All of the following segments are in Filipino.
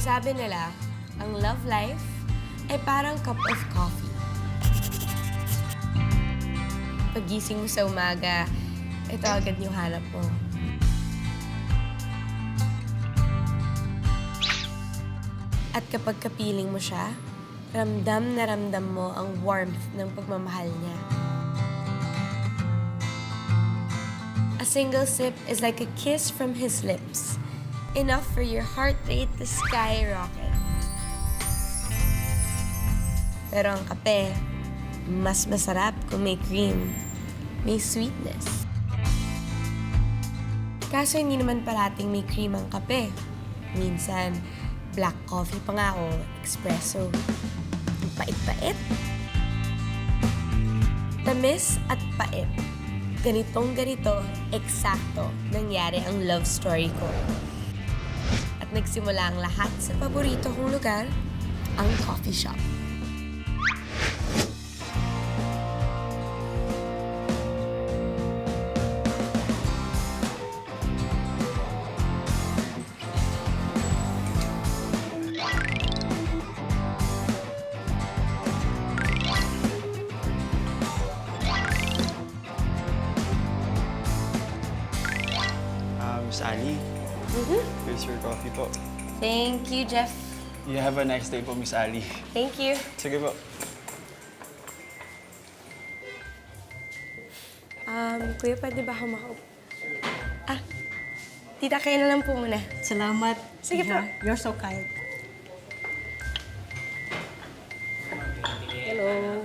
Sabi nila, ang love life ay parang cup of coffee. Pagising mo sa umaga, ito agad yung hanap mo. At kapag kapiling mo siya, ramdam na ramdam mo ang warmth ng pagmamahal niya. A single sip is like a kiss from his lips, enough for your heart rate to skyrocket. Pero ang kape, mas masarap kung may cream, may sweetness. Kaso hindi naman parating may cream ang kape. Minsan, black coffee pa nga o espresso. Ang pait-pait. Tamis at pait. Ganitong-ganito, eksakto, nangyari ang love story ko. At nagsimula ang lahat sa paborito kong lugar, ang coffee shop. Miss Ali, here's your coffee po. Thank you, Jeff. You have a nice day po, Miss Ali. Thank you. Sige po. Kuya, pwede ba ako makaupo? Tita, kayo na lang po muna. Salamat. Sige po. You're so kind. Hello.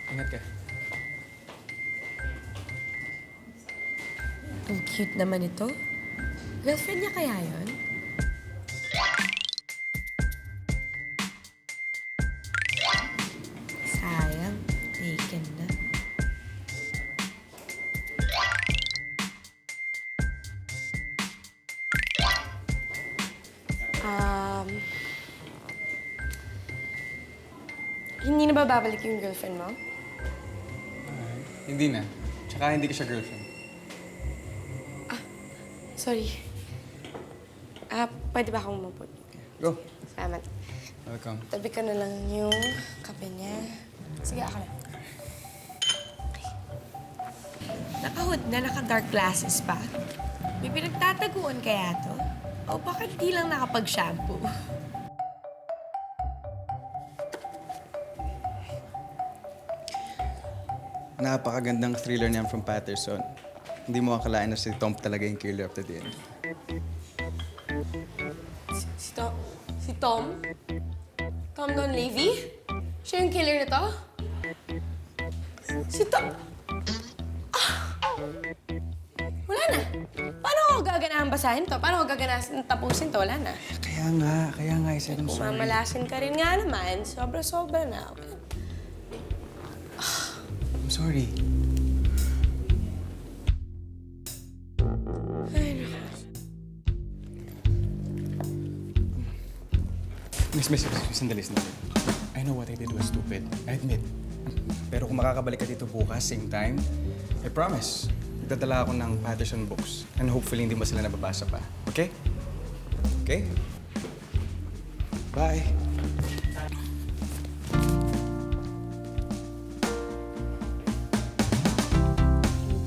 Ingat ka. Ang cute naman ito. Girlfriend niya kaya yun? Sayang, taken na. Hindi na ba babalik yung girlfriend mo? Hindi na. Tsaka hindi ko siya girlfriend. Sorry. Pwede ba akong umupot? Go. Salamat. Welcome. Tabi ka na lang yung kape niya. Sige, ako na. Naka-hood na, naka-dark glasses pa. May pinagtataguan kaya to? O bakit di lang nakapag-shampoo? Napakagandang thriller niyan from Patterson. Hindi mo akalain na si Tom talaga yung killer of the day. Si Tom? Tom Don Levy? Siya yung killer nito? Si Tom? Wala na. Paano ako gaganahan basahin to? Paano ako gaganahan tapusin to? Wala na. Kaya nga, I said I'm Kung sorry. mamalasin ka rin nga naman, sobra-sobra na. I'm sorry. Ay, naku. Miss, sandali. I know what I did was stupid. I admit. Pero kung makakabalik ka dito bukas, same time, I promise, magdadala ako ng Patterson books. And hopefully, hindi mo sila nababasa pa. Okay? Okay? Bye.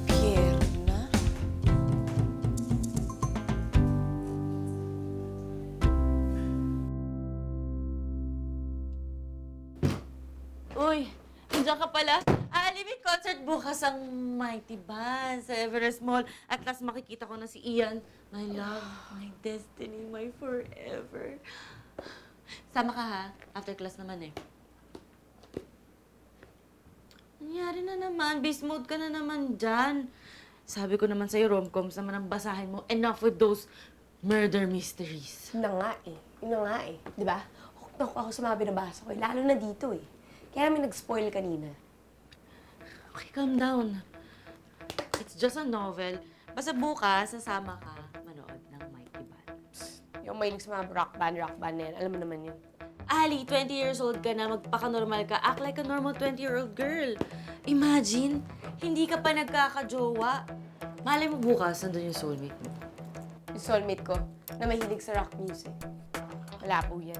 Pierna? Uy, nandiyan ka pala. May concert bukas ang Mighty Band sa Everest Mall. At last makikita ko na si Ian. My love, my destiny, my forever. Sama ka ha? After class naman eh. Nangyari na naman. Beast mode ka na naman dyan. Sabi ko naman sa'yo, rom-coms naman ang basahin mo. Enough with those murder mysteries. Yun na nga eh. Yun na nga eh. Di ba? Hooked ako sa mga binabasa ko eh. Lalo na dito eh. Kaya may nag-spoil kanina. Okay, calm down. It's just a novel. Basta bukas, sasama ka manood ng Mighty Band. Yung mahilig sa mga rock band na yan. Alam mo naman yun. Ali, 20 years old ka na, magpaka-normal ka, act like a normal 20-year-old girl. Imagine, hindi ka pa nagkakajowa. Malay mo bukas, nandun yung soulmate mo. Yung soulmate ko na mahilig sa rock music. Wala po yan.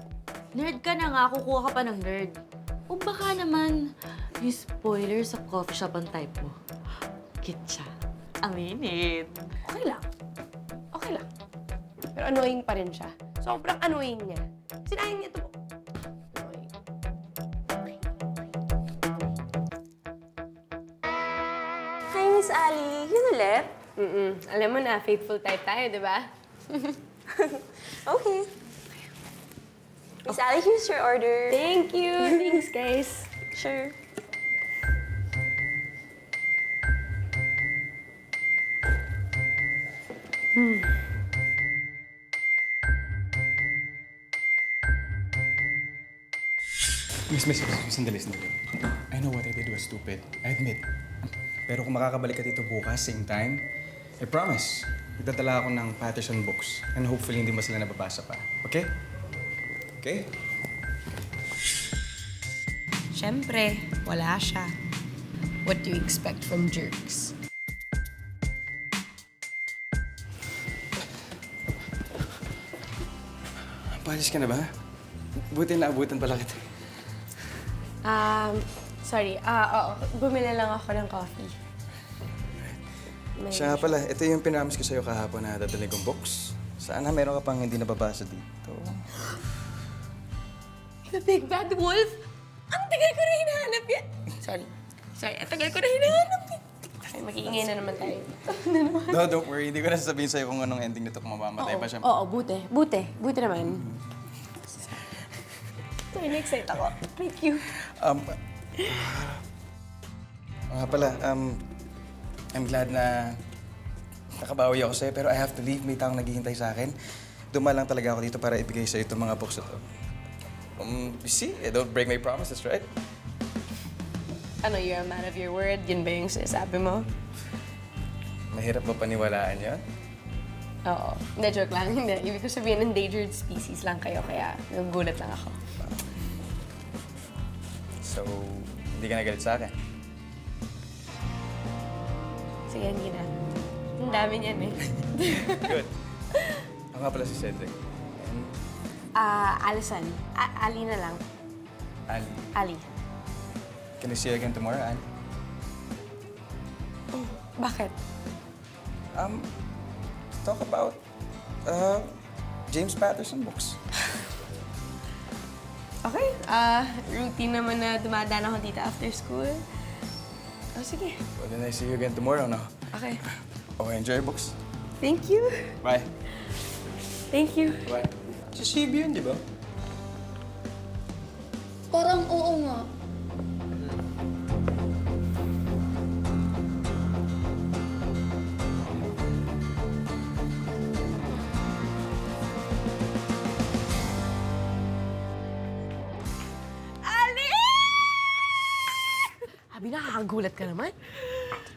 Nerd ka na nga, kukuha ka pa ng nerd. O baka naman, yung spoiler sa coffee shop ang type mo. Cute siya. Aminin. Okay lang. Okay lang. Pero annoying pa rin siya. Sobrang annoying niya. Sinahin niya ito. Annoying. Hi, Miss Ali. Yun ulit? Alam mo na, faithful type tayo, di ba? Okay. Miss Ali, here's your order. Thank you. Thanks, guys. Sure. Miss, sandali. I know what I did was stupid. I admit. Pero kung makakabalik ka dito bukas, same time, I promise, magdadala ako ng Patterson books. And hopefully, hindi mo sila nababasa pa. Okay? Okay? Siyempre, wala siya. What do you expect from jerks? Palis ka na ba? Buti naabutan pala kita. Sorry. Oo. Bumili lang ako ng coffee. Siya pala, ito yung pinamis ko sa'yo kahapon na dadalhin kong books. Sana meron ka pang hindi nababasa dito. The Big Bad Wolf? Ang tagal ko na hinahanap yan. Sorry. Ang tagal ko na hinahanap yan. Ay, mag-iingay na naman tayo. No, don't worry. Hindi ko na sasabihin sa'yo kung anong ending nito kung mamamatay pa siya. Oo, buti. Buti naman. Sorry, na-excite ako. Thank you. I'm glad na nakabawi ako sa'yo, pero I have to leave. May taong naghihintay sa akin. Duma lang talaga ako dito para ibigay sa'yo itong mga books na to. You see, I don't break my promises, right? Ano, you're a man of your word? Yun ba yung sinasabi mo? Mahirap ba paniwalaan yun? Oo. Hindi, joke lang. Hindi. Ibig ko sabihin, endangered species lang kayo, kaya nagugulat lang ako. So, hindi ka nagalit sa akin? Sige, hindi na. Ang dami niyan eh. Good. Ako nga pala si Cedric. And Alison. Ali na lang. Ali. Ali. Can I see you again tomorrow, Ali? Bakit? Talk about James Patterson books. Okay. Routine naman na dumadaan ako dito after school. Oh, sige. Well, then I see you again tomorrow, no? Okay. Okay, enjoy your books. Thank you. Bye. Thank you. Bye. Si CB yun, di ba? Parang oo nga. Ali! Abi, nakakagulat ka naman.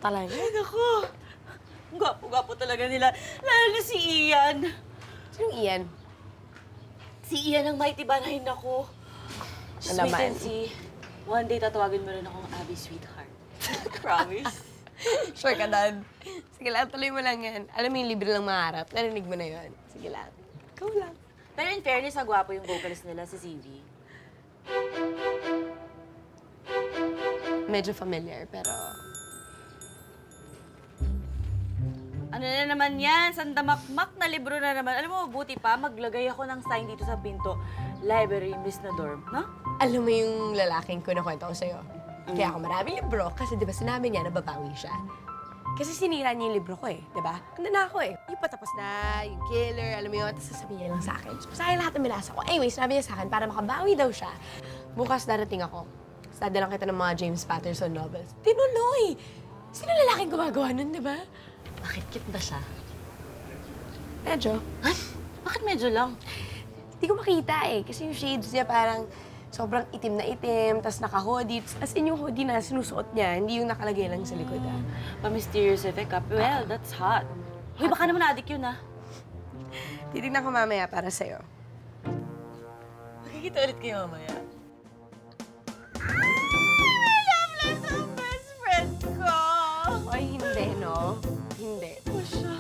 Talaga. Ay, naku. Ang gwapo-gwapo talaga nila. Lalo na si Ian. Sinong Ian? Si Ian ang mighty banahin ako. Just wait Alaman. and see. One day, tatawagin mo rin akong Abby Sweetheart. Promise. Sure ka, Dad. Sige lang, tuloy mo lang yan. Alam mo yung libre lang maharap. Narinig mo na yun. Sige lang. Ikaw lang. Pero in fairness, gwapo yung vocalist nila, si CV. Medyo familiar, pero... Ano na naman yan? Sandamakmak na libro na naman. Alam mo, buti pa, maglagay ako ng sign dito sa pinto. Library, Miss na dorm, no? Alam mo yung lalaking kinukwento ko sa'yo? Kaya ako maraming libro kasi di ba sinabi niya na babawi siya? Kasi sinira niya yung libro ko eh, di ba? Handa na ako eh. Yung patapos na, yung killer, alam mo yun, tapos sasabihin niya lang sa akin. So, basahin lahat ng binasa ko. Anyway, sinabi niya sa akin para makabawi daw siya. Bukas darating ako. Sada lang kita ng mga James Patterson novels. Tinuloy! Sino lalaking gumagawa nun, di ba? Bakit cute ba siya? Medyo. Ay, bakit medyo lang? Hindi ko makita eh. Kasi yung shades niya parang sobrang itim na itim, tapos naka-hoodie. As in yung hoodie na sinusuot niya, hindi yung nakalagay lang sa likod ah. Pa-mysterious effect up. Well, that's hot. Hoy, baka naman adik yun ah. Titignan ko mamaya para sa'yo. Okay. Magkikita ulit kayo mamaya. Loveless ang best friend ko! Ay, hindi, no? Hindi. O siya.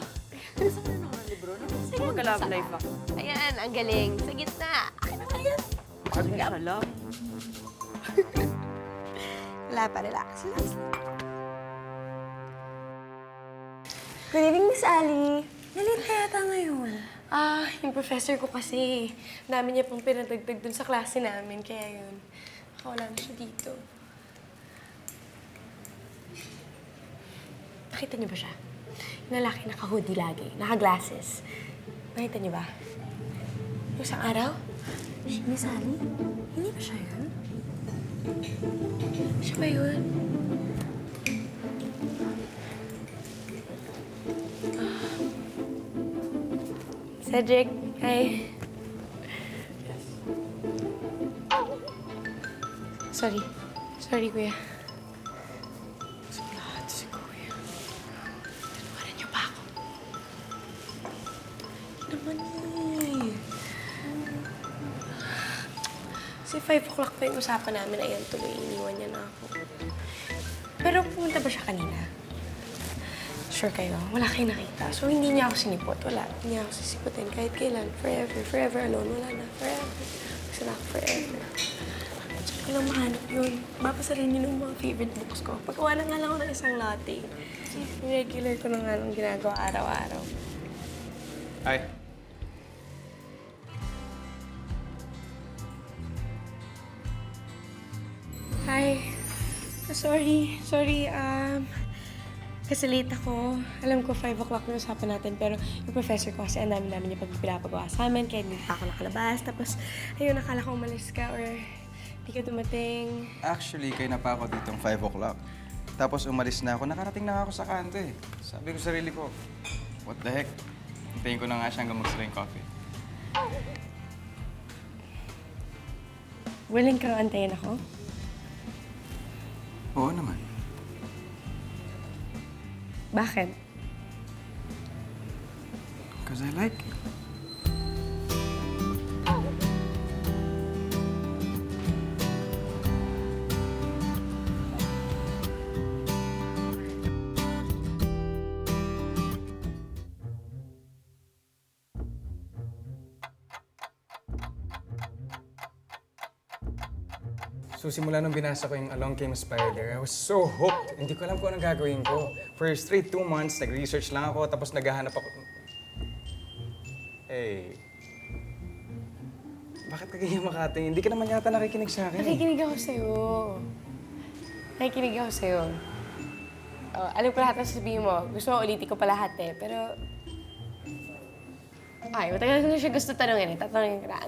Saan na naman ang libro? Mag-love life ako. Ayan, ang galing. Sa gitna. Akin na yan. Hala. Wala pa, relax. Relax. Good evening, Miss Ali. Nalate ka yata ngayon. Yung professor ko kasi, dami niya pong pinadagdag dun sa klase namin, kaya yun. Wala na siya dito. Nakita niyo ba siya? Yung lalaki naka-hoodie lagi, naka-glasses. Nakita niyo ba? Yung isang araw? Miss Ali? Hindi ba siya yun? Siya ba yun? Cedric, hi. Sorry. Sorry, kuya. Sa lahat si kuya. Tanuwaran niyo pa ako. Naman eh. Kasi 5 o'clock pa yung usapan namin. Ayan, tuloy. Iniwan niya na ako. Pero pumunta ba siya kanina? Sure kayo, wala kayong nakita. So, hindi niya ako sinipot. Wala. Hindi niya ako sisipotin kahit kailan. Forever. Forever alone. Wala na. Forever. Gusto na ako forever. Gusto ko lang mahanap yun. Mapasarin niyo ng mga favorite books ko. Pagkawa na nga lang ako ng isang latte. Yung regular ko na nga lang ginagawa araw-araw. Hi. Hi. Sorry. Sorry, kasi late ako. Alam ko 5 o'clock na usapan natin, pero yung professor ko kasi ang dami-dami niya pinapagawa sa amin, kaya hindi pa ako nakalabas. Tapos, ayun, nakala ko umalis ka or di ka dumating. Actually, kayo na pa ako ditong 5 o'clock. Tapos umalis na ako. Nakarating na nga ako sa kanto eh. Sabi ko sa sarili ko, what the heck? Hintayin ko na nga siya hanggang mag-sira yung coffee. Willing kang antayin ako? Oo naman. Bakit? Because I like you. So, simula nung binasa ko yung Along Came a Spider, I was so hooked. Hindi ko alam kung anong gagawin ko. For straight 2 months, nag-research lang ako, tapos naghahanap ako. Hey. Bakit ka ganyan makating? Hindi ka naman yata nakikinig sa akin. Nakikinig ako sa'yo. Nakikinig ako sa'yo. Alam ko lahat ng sasabihin mo. Gusto mo ulitin ko pa lahat eh. Pero... Ay, matagal ko na siya gusto tanongin eh. Tatanungin ko na.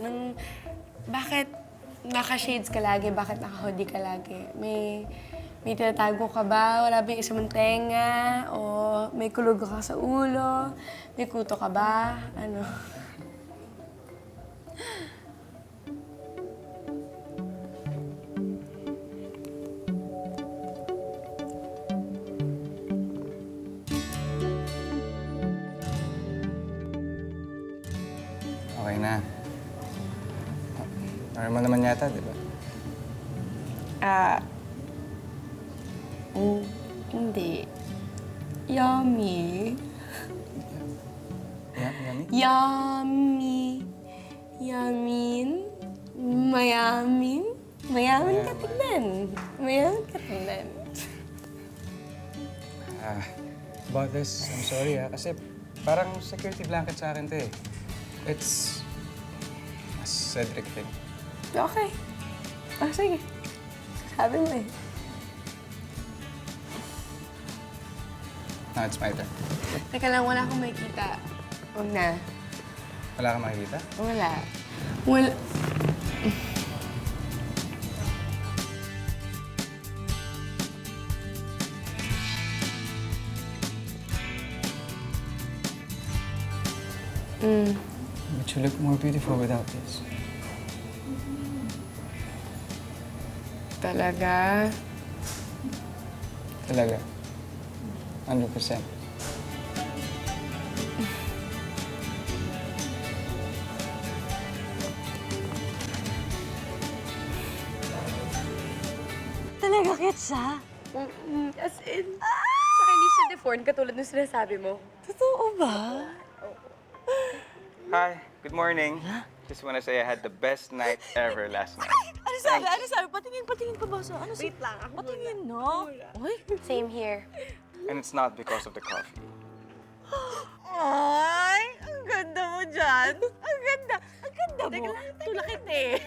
Bakit naka-shades ka lagi? Bakit naka-hoodie ka lagi? May tinatago ka ba? Wala ba yung isa mong tenga? O may kulog ka sa ulo? May kuto ka ba? Ano? Okay na. Normal naman yata, di ba? Hindi. Yummy. Yummy? Yummy. Yamin. Mayamin. Mayamin ka tignan. Mayamin ka tignan. About this, I'm sorry kasi parang security blanket sa akin to eh. It's a Cedric thing. Okay. Sige. Sabi mo eh. Now it's my turn. Teka lang, wala akong makikita. Huwag na. Wala kang makikita? Wala. Wala. But you look more beautiful without this. Talaga? Talaga. 100%. Talaga cute siya? As in, tsaka hindi siya deformed katulad ng sinasabi mo. Totoo ba? Hi, good morning. Just wanna say I had the best night ever last night. Ano sabi? Ano sabi? Patingin pa ba sa... Ano Wait lang, ako Patingin, no? Uy. Same here. And it's not because of the coffee. Ay, ang ganda mo dyan. Ang ganda. Ang ganda mo. Tulakit eh.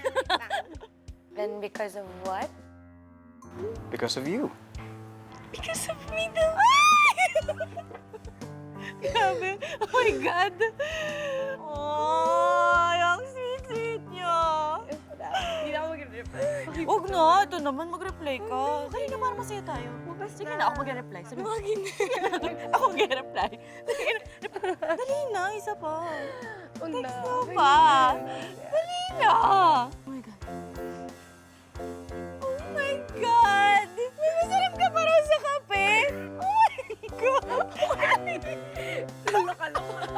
Then because of what? Because of you. Because of me naman. Grabe. Oh my God. Oh, ang sweet-sweet niyo. Hindi na ako mag-reply. Huwag na. Ito naman, mag-reply ka. Kanina para masaya tayo. Sige na, ako mag-reply. Sabi mo. Ako mag-reply. Dali na, isa pa. Huwag na. Isa pa. Dali na. Oh my God. Oh my God! May masarap ka pa raw sa kape? Oh my God! Laka-laka.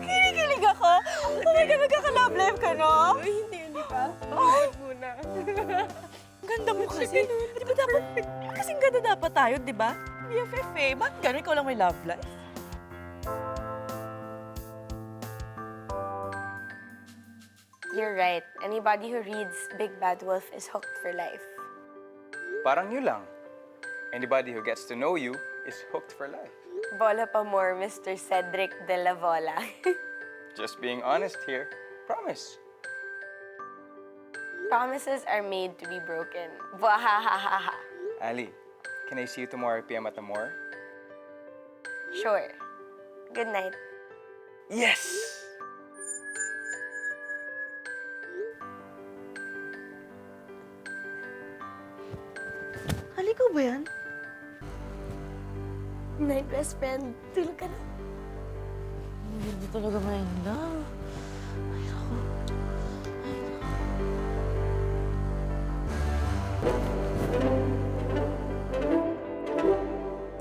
Kinikilig ako. Oh my God, magkaka-love life ka, no? Uy, hindi pa. Bakit muna? Ang ganda mo kasi. Di ba dapat, kasing ganda dapat tayo, di ba? BFF eh. Bakit gano'n? Ikaw lang may love life? You're right. Anybody who reads Big Bad Wolf is hooked for life. Parang you lang. Anybody who gets to know you is hooked for life. Bola pa more, Mr. Cedric de la Vola. Just being honest here. Promise. Promises are made to be broken. Wahahaha. Ali, can I see you tomorrow PM at the Moore? Sure. Good night. Yes! Halikaw ba yan? Night, best friend. Tulog ka na. Hindi talaga may love. Ay, ako.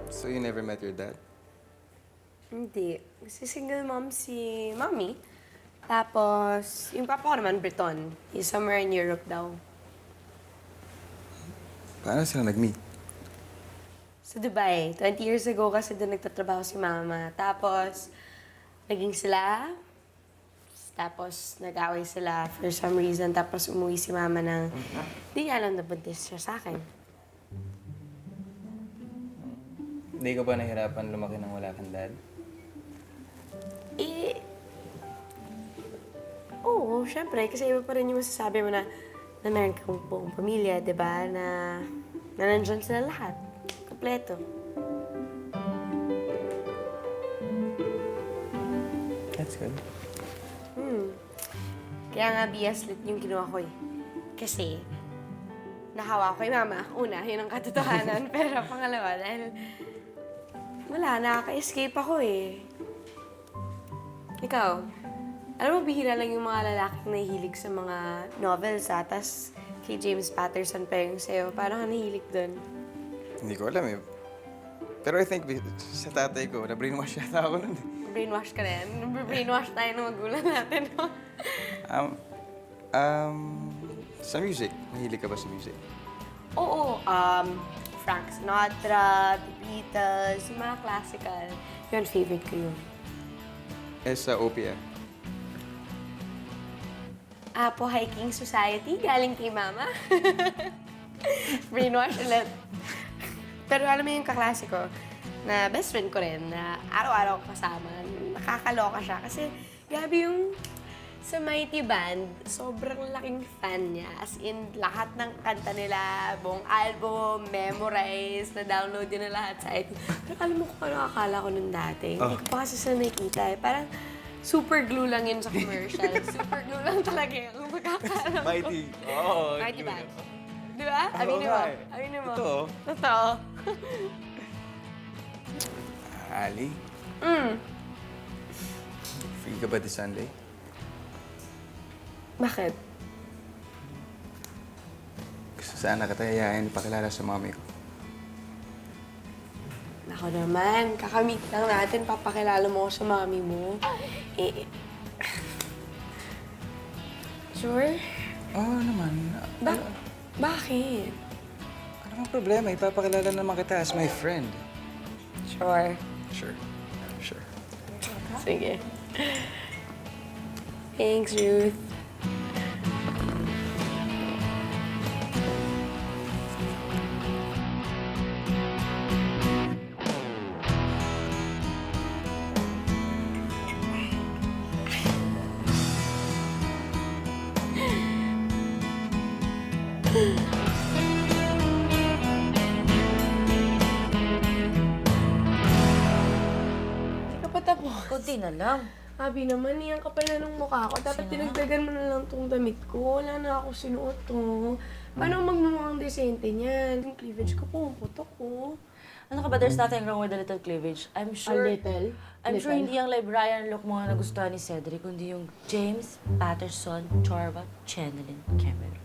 So you never met your dad? Hindi. Kasi single mom si mommy. Tapos, yung papa ko naman, Breton. He's somewhere in Europe daw. Paano sila nag-meet? Sa Dubai. 20 years ago kasi doon nagtatrabaho si mama. Tapos, naging sila. Tapos, nag-away sila for some reason. Tapos, umuwi si mama ng... Hindi niya alam na buntis siya sa akin. Hindi ka ba nahirapan lumaki nang wala kang dad? Eh... Oo, syempre. Kasi iba pa rin yung masasabi mo na meron kang buong pamilya, di ba? Na nandyan sila lahat. Kompleto. That's good. Kaya nga BS lit yung kinuha ko eh. Kasi, nahawa ko kay mama. Una, yun ang katotohanan. Pero pangalawa, dahil wala, nakaka-escape ako eh. Ikaw, alam mo, bihira lang yung mga lalaking nahihilig sa mga novels ha. Tas kay James Patterson pa yung sa'yo. Parang nahihilig dun. Hindi ko alam eh. Pero I think sa tatay ko, na-brainwash yata ako nun. Brainwash ka na yan. Brainwash tayo ng magulang natin, no? Sa music. Mahilig ka ba sa music? Oo, Frank Sinatra, The Beatles, yung mga classical. Yun, favorite ko yun. Sa OPM. Apo Hiking Society, galing kay Mama. Brainwash ulit. Pero alam mo yung kaklasiko, na best friend ko rin, na araw-araw ko kasama. Nakakaloka siya kasi grabe yung sa Mighty Band, sobrang laking fan niya. As in, lahat ng kanta nila, buong album, memorize, na-download yun na lahat sa iTunes. Pero alam mo kung ano akala ko nun dati. Hindi ko pa kasi sila nakikita eh. Parang super glue lang yun sa commercial. Super glue lang talaga yung magkakaroon ko. Mighty. Oo. Mighty Band. Di ba? Aminin mo. Aminin mo. Totoo. Totoo. Ali, free ka ba this Sunday? Bakit? Gusto sana kita yayain ipakilala sa mami ko. Ako naman, kakamit lang natin, papakilala mo ako sa mami mo. Sure? Oo naman. Bakit? Ano bang problema? Ipapakilala naman kita as my friend. Sure. Sure. Sure. Sige. Thanks, Ruth. Hindi ka pa tapos. Kunti na lang. Abi naman, iyan kapal na ng mukha ko. Dapat dinagdagan mo na lang tong damit ko. Wala na ako sinuot to. Paano magmumukhang desente niyan? Yung cleavage ko, pumuputok ko. Ano ka ba? There's nothing wrong with a little cleavage. I'm sure... little? I'm sure hindi yung librarian look mo na nagustuhan ni Cedric, kundi yung James Patterson Chorba Chanelin Cameron.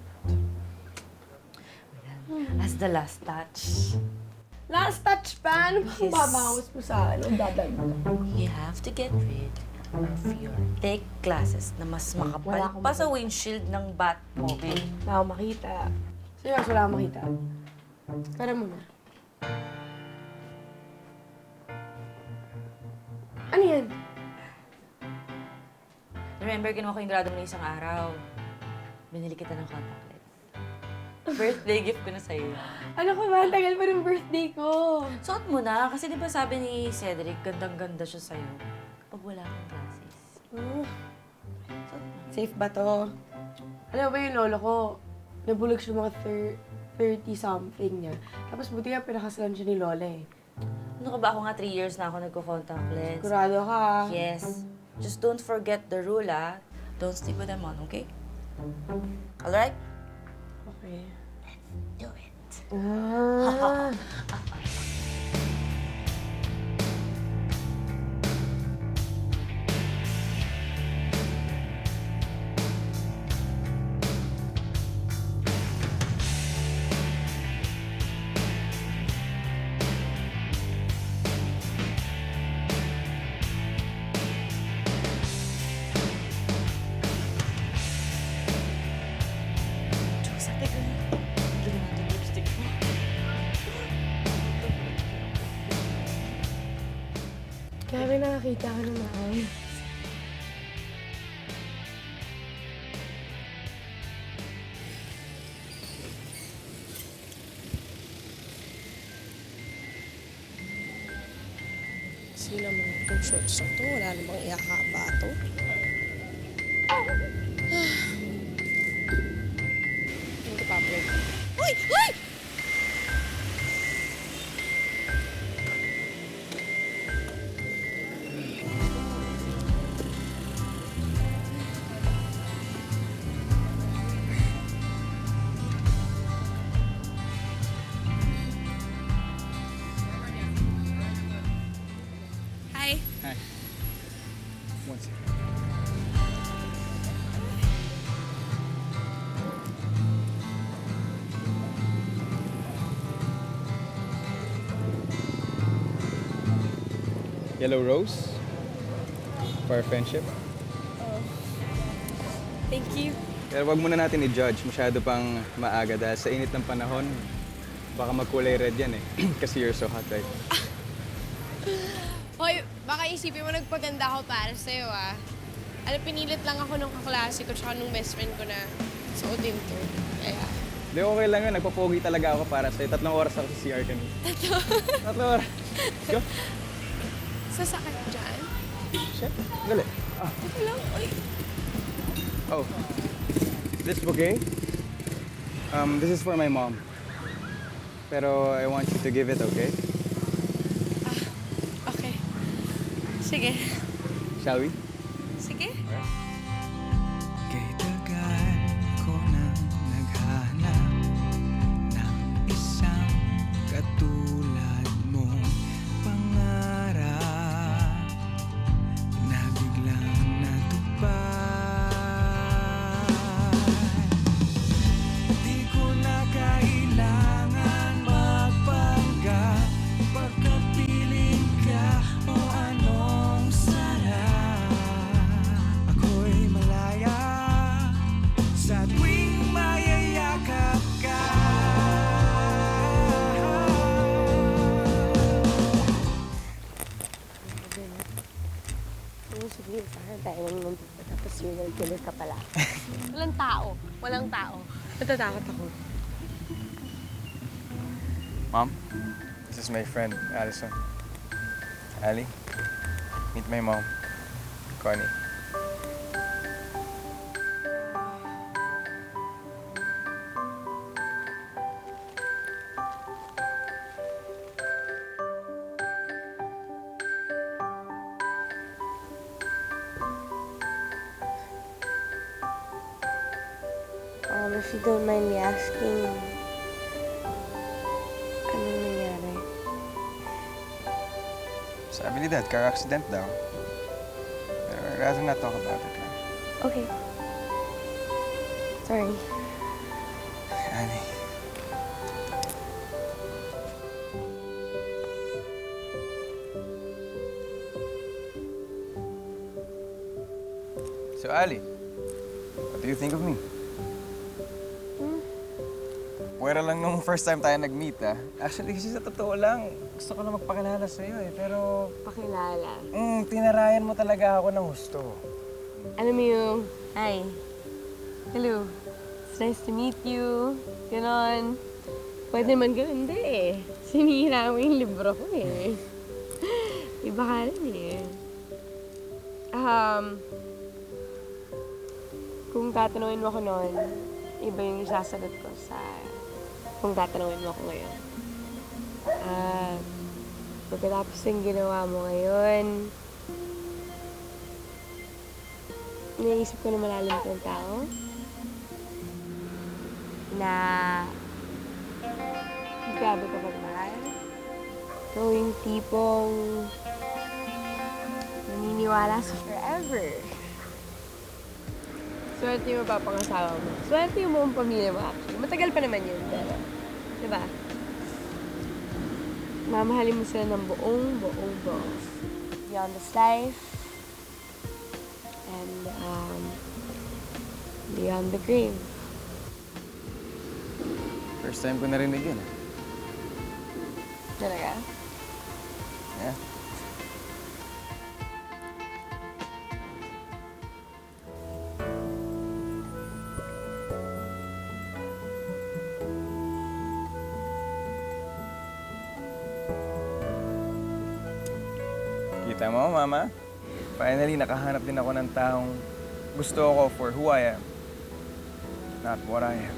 As the last touch, Last touch pa? Ano ba Yes. babawas mo sa ano? Dadagdag. you have to get rid of your take classes na mas Wala makapal akong pa sa windshield ng Batmobile. Wala akong makita. Seryoso, wala akong makita. Para muna. Ano yan? Remember, ginawa ko yung grado mo ng isang araw. Binili kita ng contact lens. Birthday gift ko na sa'yo. Ano ka ba? Ang tagal pa ng birthday ko. Suot mo na, kasi di ba sabi ni Cedric, gandang-ganda siya sa'yo kapag wala kang glasses. Oh, Suot mo. safe ba to? Alam mo ba yung lolo ko? Nabulag siya mga 30-something niya. Tapos buti nga pinakasalan siya ni lola eh. Ano ka ba? Ako nga 3 years na ako nagko-contact lens. Sigurado ka. Yes. Just don't forget the rule, ah. Don't sleep with them on, okay? Alright? Okay. Do it. Ah. Diyos, ate ko. Lagyan natin yung lipstick mo. Grabe nakakita ka naman. Kasi naman itong shorts na to, wala namang iakaba to. Hindi pa break. Uy! Uy! Hi. Hi. One second. Yellow Rose? For our friendship? Thank you. Pero wag muna natin i-judge. Masyado pang maaga dahil sa init ng panahon, baka magkulay red yan eh. Kasi you're so hot, right? Hoy, baka isipin mo nagpaganda ako para sa'yo, ah. Alam, pinilit lang ako nung kaklase ko tsaka nung best friend ko na suotin to. Kaya, Hindi, okay lang yun. Nagpapogi talaga ako para sa'yo. 3 oras ako sa CR kanina. 3 oras. Go. sasakit dyan. Shit. Dali. Ito lang, uy. Oh. This bouquet? This is for my mom. Pero I want you to give it, okay? Okay. Sige. Shall we? Sige. Kay tagal ko nang naghahanap ng isang katulad mo pangarap na biglang natupad. Di ko na kailangan magpanggap pagkapiling ka o anong sarap. Ako'y killer ka pala. Walang tao. Walang tao. Natatakot ako. Mom, this is my friend, Allison. Ali, meet my mom, Connie. If you don't mind me asking, anong nangyari? Sabi ni Dad, car accident daw. Pero I'd rather not talk about it. Okay. Sorry. Ali. So, Ali, what do you think of me? Pwera lang nung first time tayo nag-meet, ah. Actually, kasi sa totoo lang, gusto ko na magpakilala sa'yo, eh. Pero, Pakilala. tinarayan mo talaga ako ng gusto. Alam mo yung, hi. Hello. It's nice to meet you. Ganon. Pwede naman ganon, hindi eh. Sinira mo yung libro ko eh. Iba ka rin eh. Kung tatanungin mo ako noon, iba yung sasagot ko sa kung tatanungin mo ako ngayon. Pagkatapos ng ginawa mo ngayon, naisip ko na malalim kang tao na grabe ka magmahal. Ikaw yung tipong naniniwala sa forever. Swerte yung mapapangasawa mo. Swerte yung buong pamilya mo actually. Matagal pa naman yun, pero, di ba? Mamahalin mo sila ng buong. Beyond this life, and beyond the grave. First time ko narinig yun, ah. Talaga? Yeah. Kita mo, Mama? Finally, nakahanap din ako ng taong gusto ako for who I am, not what I am.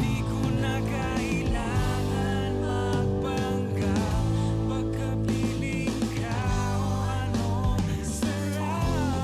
Di ko na kailangan magpanggap pagkapiling ka o anong sarap.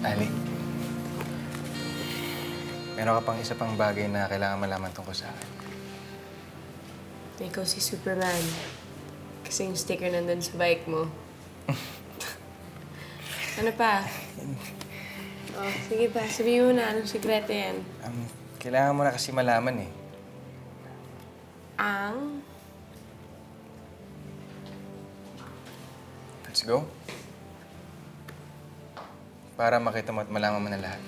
Ali, meron ka pang isa pang bagay na kailangan malaman tungkol sa akin. Ikaw si Superman. Kasi yung sticker nandun sa bike mo. Ano pa? Oh, sige pa. Sabihin mo na anong sikreto yan. Kailangan mo na kasi malaman, eh. Ang... Let's go. Para makita mo at malaman mo na lahat.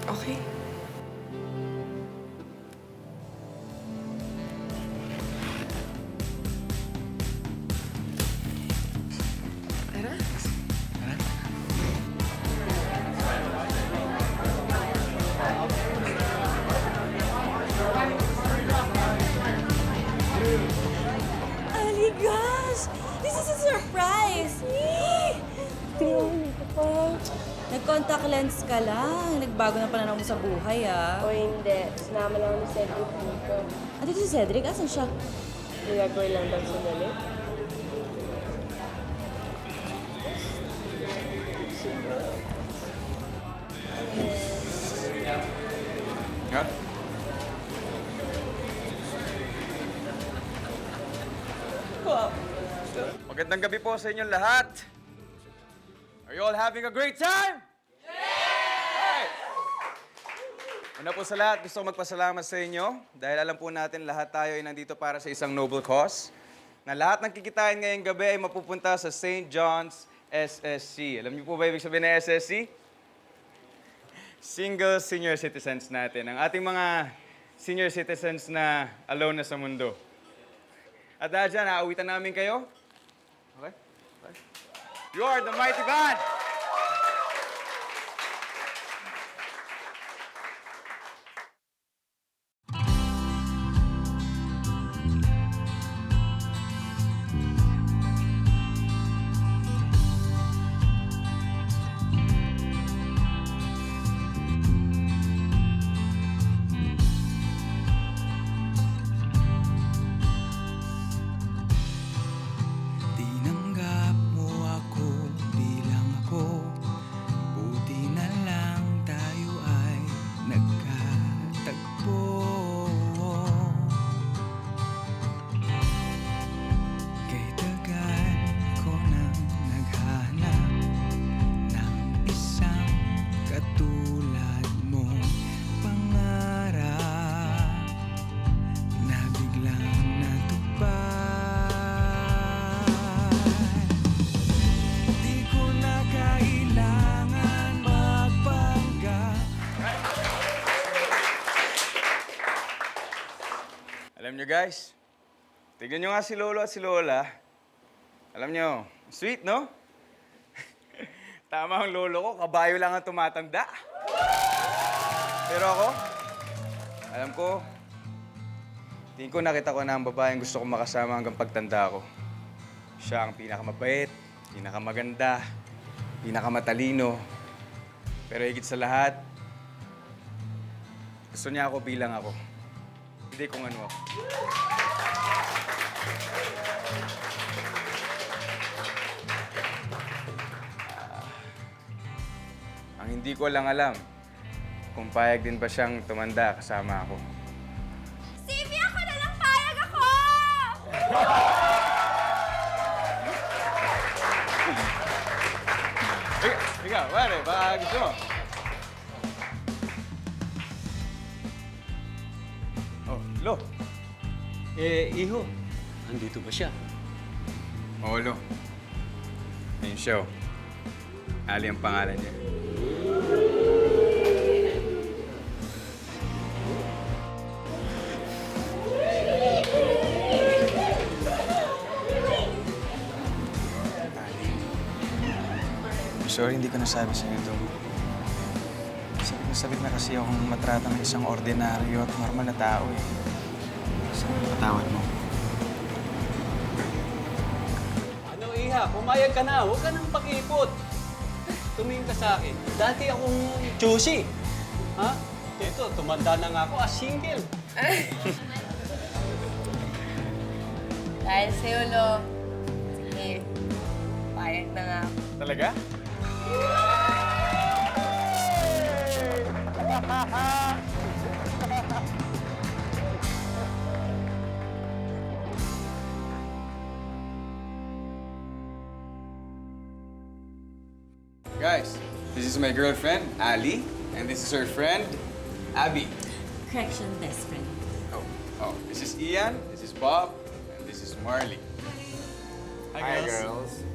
Okay. Tara. Aligas! pa. Nag-contact lens ka lang. Nagbago na pananaw mo sa buhay, ah. O hindi. Sinama lang ni Cedric dito. At ito si Cedric, asan siya? Nagagawin lang daw sandali. Ha? Magandang gabi po sa inyong lahat. Are you all having a great time? Yeah! Una po sa lahat, gusto ko magpasalamat sa inyo dahil alam po natin lahat tayo ay nandito para sa isang noble cause na lahat ng kikitain ngayong gabi ay mapupunta sa St. John's SSC. Alam niyo po ba ibig sabihin ng SSC? Single senior citizens natin. Ang ating mga senior citizens na alone na sa mundo. At dahil dyan, aawitan namin kayo. Okay? You are the mighty band! Tinanggap mo ako bilang ako. Buti na lang tayo ay nagkatagpo. Kay tagal ko nang naghahanap ng isang katulad mo pangarap na biglang natupad. Di ko na kailangan magpanggap. Alam nyo guys, tignan nyo nga si Lolo at si Lola. Alam nyo, sweet no? Tama ang lolo ko, kabayo lang ang tumatanda. Pero ako, alam ko, tingin ko nakita ko na ang babaeng gusto kong makasama hanggang pagtanda ko. Siya ang pinakamabait, pinakamaganda, pinakamatalino. Pero higit sa lahat, gusto niya ako bilang ako. Hindi kung ano ako. Ang hindi ko lang alam, kung payag din ba siyang tumanda kasama ako. Simi, ako na lang payag ako! Ikaw, pare, baka gusto mo. Oh, Lo. Iho, andito ba siya? Oo, Lo. Ayun siya, oh. Ali ang pangalan niya. Sorry, hindi ko nasabi sa inyo ito. Sabit na kasi akong matrata ng isang ordinaryo at normal na tao eh. Sana patawad mo. Ano, Iha, pumayag ka na. Huwag ka nang pakipot. Tumingin ka sa akin. Dati akong choosy. Ha? Ito, tumanda na nga ako as single. Dahil sa'yo, Lo. Sige, payag na nga ako. Talaga? Guys, this is my girlfriend, Ali, and this is her friend, Abby. Correction, best friend. Oh, this is Ian, this is Bob, and this is Marley. Hi, girls.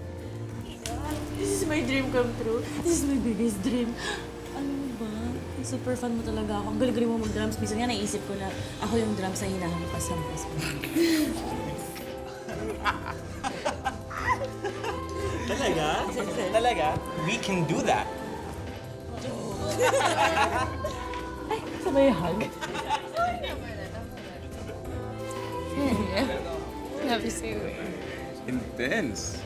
This is my dream come true. This is my biggest dream. Ano ba? Super fan mo talaga ako. Ang galing-galing mo mag-drums. Minsan nga naisip ko na ako yung drums na hinahampas sa best friend. Talaga? Talaga? We can do that. Ay, sabay hug. Love you, Sue. Intense.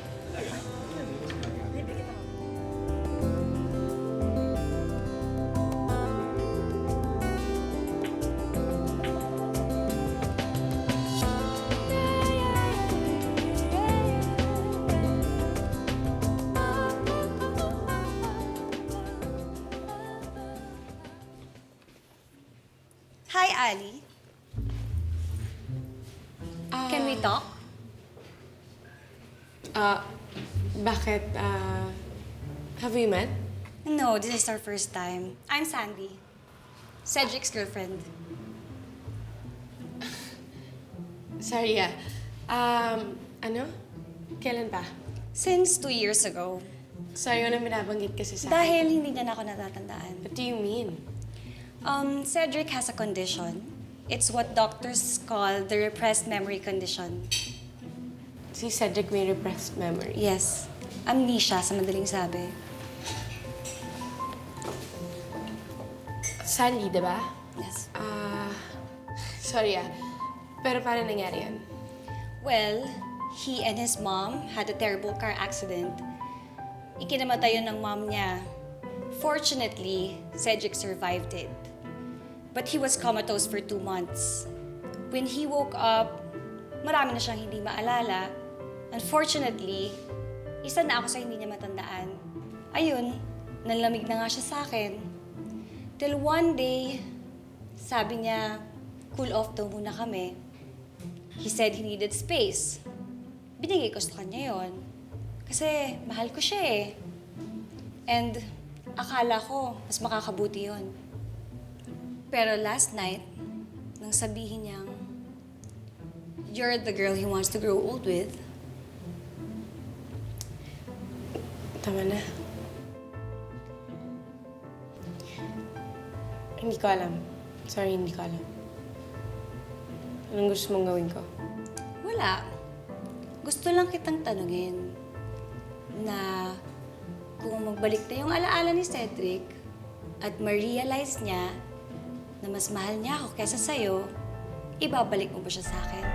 Hi, Ali. Can we talk? Bakit, have we met? No, this is our first time. I'm Sandy. Cedric's girlfriend. Sorry, ano? Kailan pa? Since 2 years ago. Sorry, walang binabanggit kasi sa akin. Dahil hindi niya na ako natatandaan. What do you mean? Cedric has a condition. It's what doctors call the repressed memory condition. Si Cedric may repressed memory. Yes, amnesia sa madaling sabi. Sandy, diba? Yes. Sorry, pero paano nangyari yan? Well, he and his mom had a terrible car accident. Ikinamatay yun ng mom niya. Fortunately, Cedric survived it. But he was comatose for 2 months. When he woke up, marami na siyang hindi maalala. Unfortunately, isa na ako sa hindi niya matandaan. Ayun, nanlamig na nga siya sa akin. Till one day, sabi niya, cool off daw muna kami. He said he needed space. Binigay ko sa kanya yon. Kasi mahal ko siya eh. And akala ko, mas makakabuti yon. Pero last night, nang sabihin niyang, you're the girl he wants to grow old with. Tama na. Hindi ko alam. Sorry, hindi ko alam. Anong gusto mong gawin ko? Wala. Gusto lang kitang tanungin na kung magbalik na yung alaala ni Cedric at ma-realize niya na mas mahal niya ako kaysa sa'yo, ibabalik mo ba siya sa akin?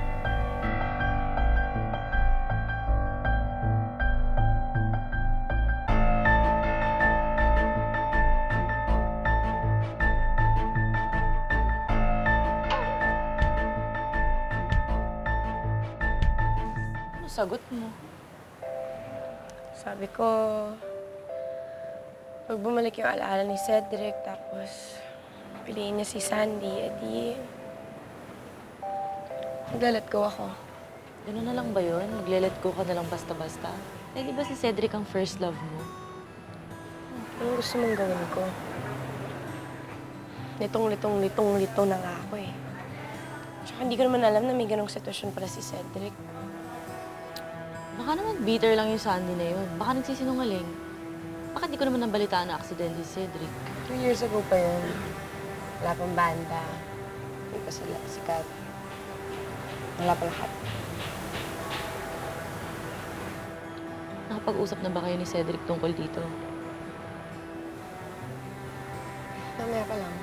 Ano sagot mo? Sabi ko, pag bumalik yung alaala ni Cedric, tapos piliin niya si Sandy, edi maglalat go ako. Gano'n na lang ba yun? Magle-let go ka na lang basta-basta? Eh, di ba si Cedric ang first love mo? Anong gusto mong gawin ko? Litong-litong na nga ako eh. Tsaka hindi ko naman alam na may ganong sitwasyon pala si Cedric. Baka naman bitter lang yung Sandy na yun. Baka nagsisinungaling. Baka di ko naman nabalitaan na aksidente si Cedric. 2 years ago pa yun. Wala pang banda. Hindi pa sila sikat. Wala pa lahat. Nakapag-usap na ba kayo ni Cedric tungkol dito? Mamaya pa lang.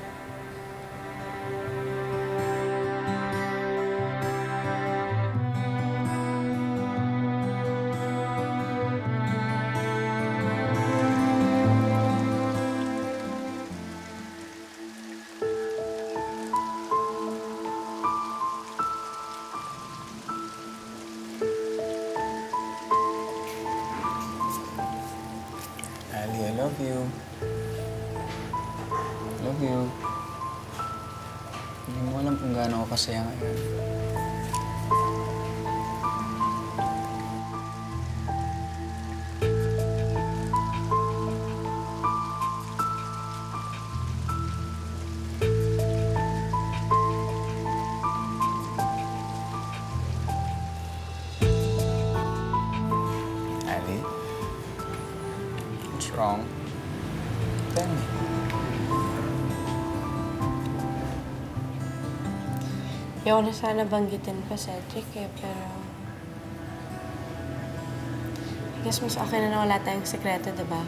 Ali, I love you. Love you. Hindi mo alam kung gaano ako kasaya ngayon. Ali? What's wrong? Tell me. Ayaw na sana banggitin pa, Cedric eh, pero... I guess mas okay na wala tayong sekreto, diba?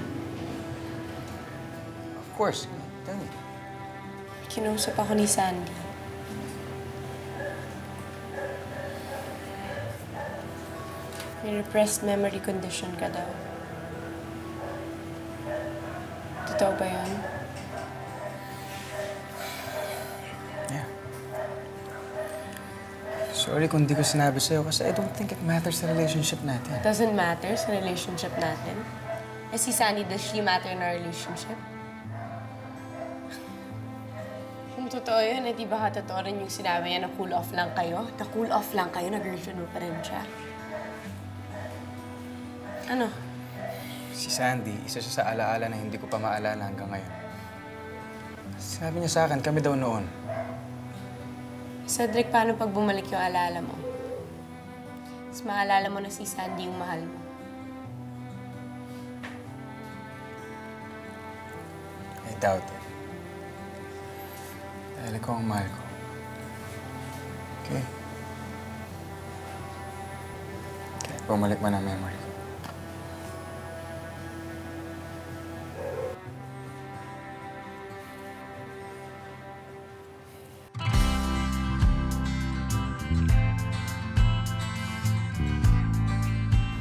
Of course. Tell me. Kinausap ako ni Sandy. May repressed memory condition ka daw. Totoo ba yan? Yeah. Sorry kung di ko sinabi sa'yo kasi I don't think it matters sa relationship natin. Doesn't matter sa relationship natin. Eh si Sandy, does she matter in our relationship? Kung totoo yun, di ba totoo rin yung sinabi niya na cool off lang kayo? Na cool off lang kayo, na-girlfriend mo pa rin siya? Ano? Si Sandy, isa siya sa alaala na hindi ko pa maalala hanggang ngayon. Sabi niya sa akin, kami daw noon. Cedric, paano pag bumalik yung alaala mo? Mas maalala mo na si Sandy yung mahal mo. I doubt it. Dahil ikaw ang mahal ko. Okay? Kaya bumalik man ang memory ko.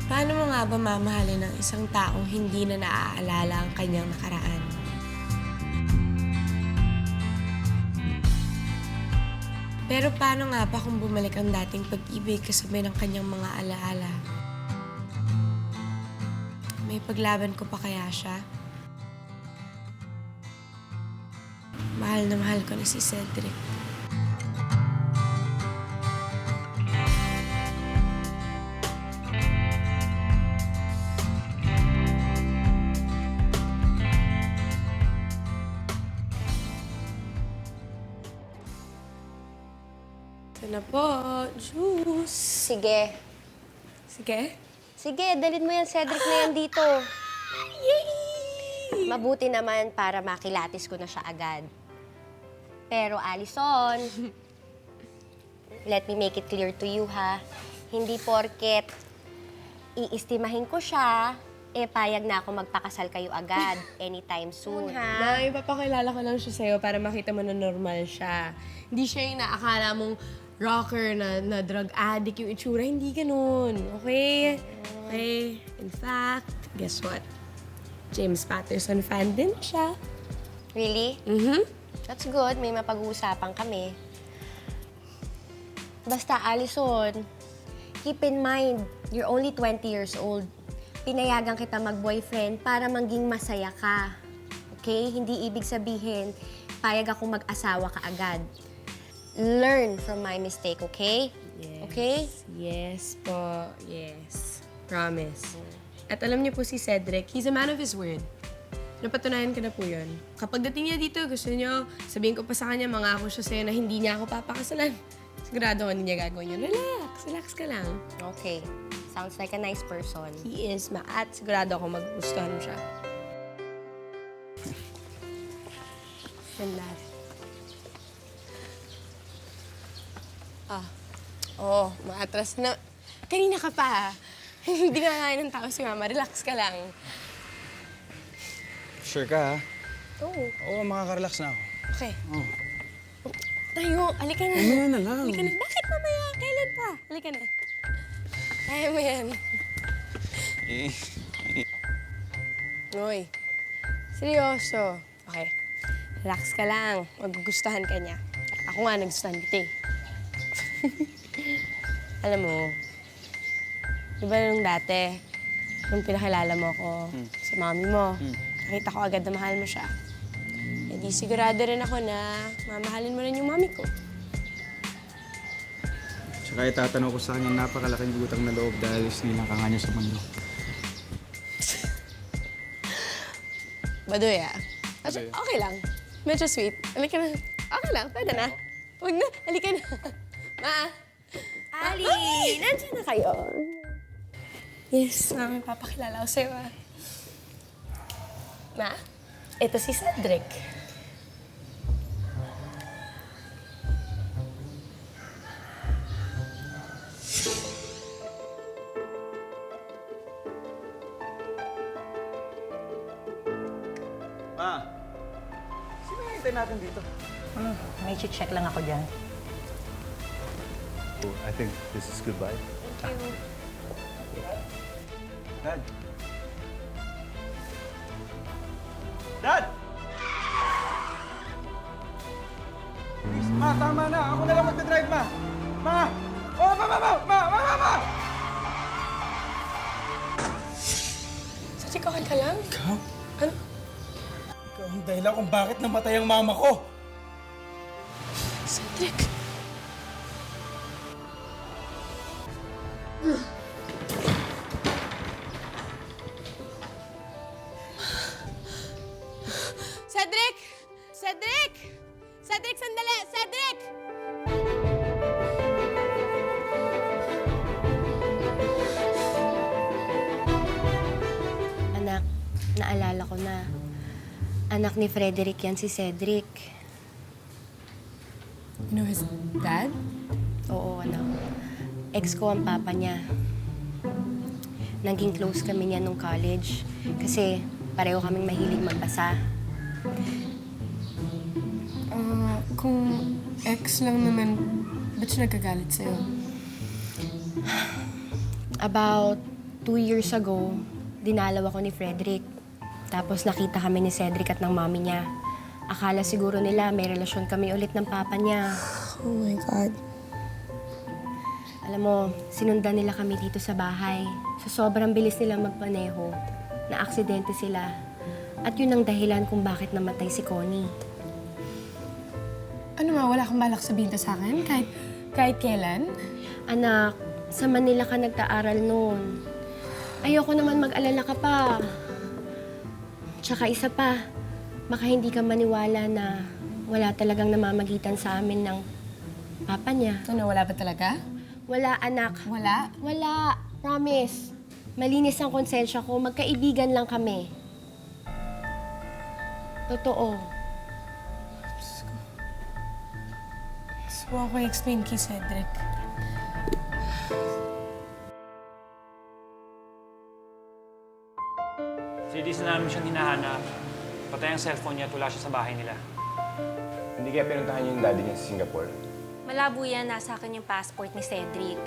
Paano mo nga ba mamahalin ng isang taong hindi na naaalala ang kanyang nakaraan? Pero paano nga ba kung bumalik ang dating pag-ibig kasabay ng kanyang mga alaala? May paglaban ko pa kaya siya? Mahal na mahal ko na si Cedric. Ito na po, juice. Sige. Sige. Sige, dalhin mo yan, Cedric na yan dito. Mabuti naman para makilatis ko na siya agad. Pero, Allison, let me make it clear to you, ha? Hindi porket iistimahin ko siya, payag na ako magpakasal kayo agad anytime soon, ha? Na, ipapakilala ko lang siya sa'yo para makita mo na normal siya. Hindi siya yung naakala mong rocker na drug addict yung itsura. Hindi ganun, okay? Okay? In fact, guess what? James Patterson fan din siya. Really? Mm-hmm. That's good. May mapag-uusapan kami. Basta, Allison, keep in mind, you're only 20 years old. Pinayagan kita mag-boyfriend para maging masaya ka. Okay? Hindi ibig sabihin, payag ako mag-asawa ka agad. Learn from my mistake, okay? Yes. Okay? Yes po. Yes. Promise. At alam niyo po si Cedric, he's a man of his word. Napatunayan ko na po yun. Kapag dating niya dito, gusto niyo, sabihin ko pa sa kanya, mangako siya sa'yo na hindi niya ako papakasalan. Sigurado ko hindi niya gagawin yun. Relax ka lang. Okay. Sounds like a nice person. He is at sigurado ako magugustuhan mo siya. Ganda. Maatras na. Kanina ka pa. Hindi na kain ng tao si Mama. Relax ka lang. Sure ka, ha? Oo. Oo, makakarelax na ako. Okay. Oh. Tayo, halika na. Mamaya na lang. Halika na. Bakit mamaya? Kailan pa? Halika na. Kaya mo yan. Uy, seryoso. Okay. Relax ka lang. Magugustuhan ka niya. Ako nga nagustuhan kita eh. Alam mo, di ba nung dati, nung pinakilala mo ako sa mami mo, nakita ko agad na mahal mo siya. E di sigurado rin ako na mamahalin mo rin yung mami ko. Tsaka itatanong ko sa kanya, napakalaking utang na loob dahil sinilang ka nga niya sa mundo. Baduy ah. Baduy. Okay lang. Medyo sweet. Halika na. Okay lang, pwede na. Huwag na, halika na. Ma! Ali! Nandiyan na kayo. Yes, mami, papakilala ko sa'yo ah. Ma, ito si Cedric. Ma, sino hintay natin dito? May check lang ako dyan. I think this is goodbye. Thank you. Dad! Dad! Please, ma, tama na. Ako na lang magdadrive, ma. Ma! Oh, ma! Cedric, okay ka lang? Ikaw? Ano? Ikaw ang dahilan kung bakit namatay ang mama ko. Cedric! Cedric! Cedric! Cedric, sandali! Cedric! Anak, naalala ko na. Anak ni Frederick yan si Cedric. You know his dad? Oo, anak. Ex ko ang papa niya. Naging close kami niya nung college. Kasi pareho kaming mahilig magbasa. Kung ex lang naman, ba't siya nagkagalit sa'yo? About 2 years ago, dinalaw ako ni Frederick. Tapos nakita kami ni Cedric at ng mommy niya. Akala siguro nila may relasyon kami ulit ng papa niya. Oh my God. Alam mo, sinundan nila kami dito sa bahay. Sa sobrang bilis nilang magpaneho, na aksidente sila. At yun ang dahilan kung bakit namatay si Connie. Ano ma, wala kang balak sabihin to sa akin? Kahit kailan? Anak, sa Manila ka nagtaaral noon. Ayoko naman mag-alala ka pa. Tsaka isa pa, baka hindi ka maniwala na wala talagang namamagitan sa amin ng papa niya. Ano, wala ba talaga? Wala, anak. Wala? Wala. Promise. Malinis ang konsensya ko. Magkaibigan lang kami. Totoo. Suwa ko explain kay Cedric. Days na namin siyang hinahanap. Patay ang cellphone niya at wala siya sa bahay nila. Hindi kaya pinuntahan niyo yung daddy niya sa Singapore? Malabo yan, nasa akin yung passport ni Cedric.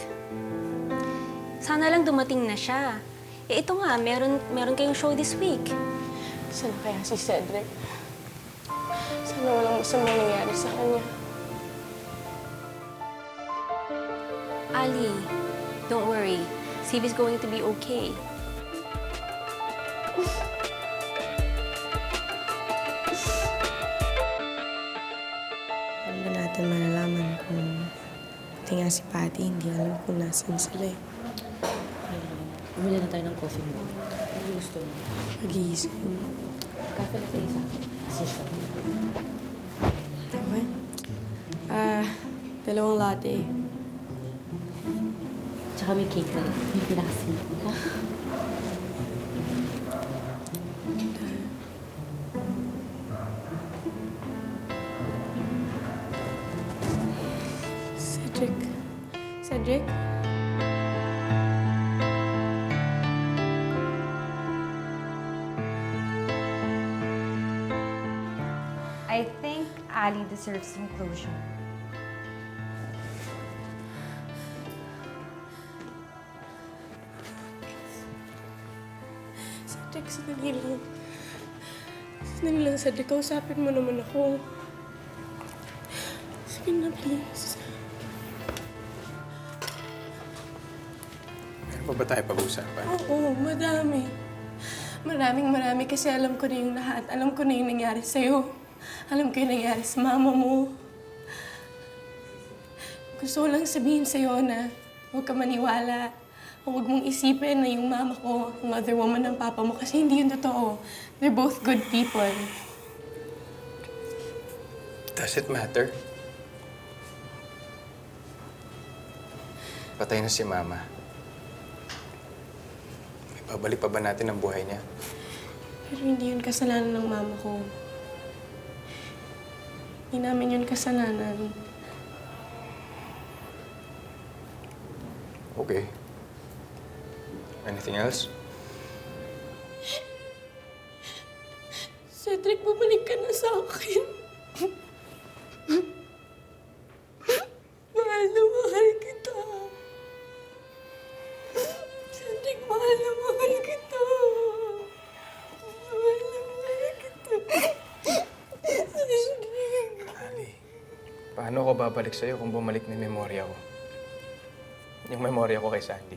Sana lang dumating na siya. Eh ito nga, meron kayong show this week. Sana kaya si Cedric? Sana walang masama nangyari sa kanya. Ali, don't worry. Sibi's going to be okay. Paano ba natin malalaman kung pati nga si Patty, hindi alam kung nasan sila eh. Bumili na tayo ng coffee mo. Ano gusto mo? Mag-iisip. Kape na tayo sa akin. Okay? 2 latte. Tsaka may cake na rin. May pinakasin. Ha? Cedric. Cedric? I think Ali deserves some closure. Cedric, sandali lang. Sandali lang, Cedric. Kausapin mo naman ako. Sige na, please. Meron pa ba tayo pag-uusapan? Oo, madami. Marami kasi alam ko na yung lahat. Alam ko na yung nangyari sa'yo. Alam ko yung nangyari sa mama mo. Gusto ko lang sabihin sa'yo na huwag ka maniwala. Huwag mong isipin na yung mama ko ang other woman ng papa mo kasi hindi yun totoo. They're both good people. Does it matter? Patay na si Mama. Ibabalik pa ba natin ang buhay niya? Pero hindi yun kasalanan ng mama ko. Hindi namin yun kasalanan. Okay. Anything else? Cedric, bumalik ka na sa akin. Mahal na mahal kita. Cedric, mahal na mahal kita. Mahal na mahal kita. Cedric. Ali, paano ko babalik sa'yo kung bumalik na yung memorya ko? Yung memorya ko kay Sandy.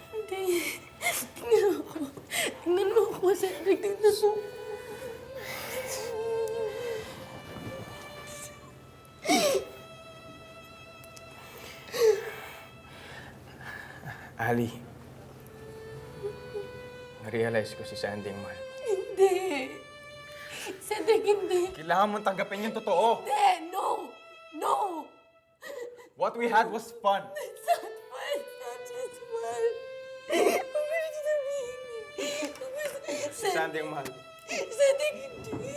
Hindi. Tingnan ako. Tingnan mo ako, Cedric. Tingnan mo. Ali, na-realize ko si Sandy ang mahal. Hindi. Cedric, hindi. Kailangan mong tanggapin yung totoo. Hindi! No! No! What we had was fun. It's not fun. It's not just fun. Ang gusto sabihin. Si Sandy ang mahal. Cedric, hindi.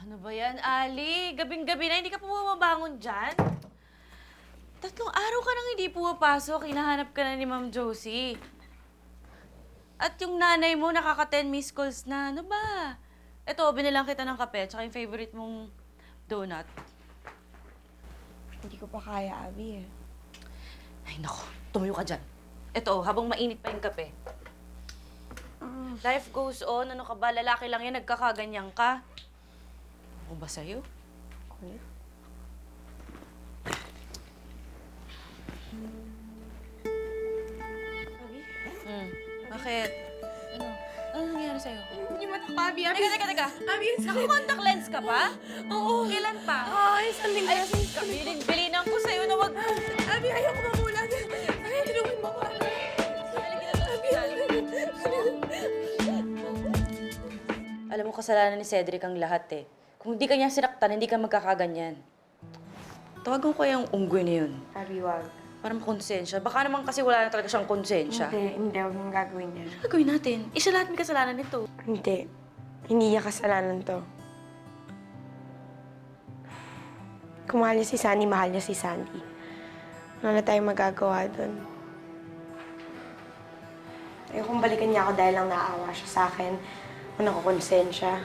Ano ba yan, Ali? Gabing-gabi na, hindi ka pa bumabangon dyan? 3 araw ka nang hindi pumapasok, hinahanap ka na ni Ma'am Josie. At yung nanay mo, nakaka-10 missed calls na. Ano ba? Ito, binilang kita ng kape, tsaka yung favorite mong donut. Hindi ko pa kaya, Abby eh. Ay, nako, tumayo ka dyan. Ito, habang mainit pa yung kape. Life goes on. Ano ka ba? Lalaki lang yan, nagkakaganyan ka. Ako ba sa'yo? Okay. Abby? Bakit? Ano? Ano nangyari sa'yo? Yung mata ko, Abby. Abby. Teka. Abby, Naka-contact lens ka pa? Oo. Kailan pa? Ay, sanding Ay, bilinan ko sa'yo na wag... Abby, ayaw ko mamulat. Ay, tinawin mo ko. Abby. Alam mo, kasalanan ni Cedric ang lahat eh. Kung hindi ka niya sinaktan, hindi ka magkakaganyan. Tawagan ko yung unggoy na yun. Abby, wag. Para makonsensya. Baka naman kasi wala na talaga siyang konsensya. Hindi. Huwag mong gagawin yan. Ano gagawin natin? Isa lahat may kasalanan nito. Hindi. Hindi niya kasalanan to. Kung mahal niya si Sunny, mahal niya si Sandy. Wala na tayong magagawa doon. Ayokong balikan niya ako dahil lang naawa siya sa akin. O nakukonsensya.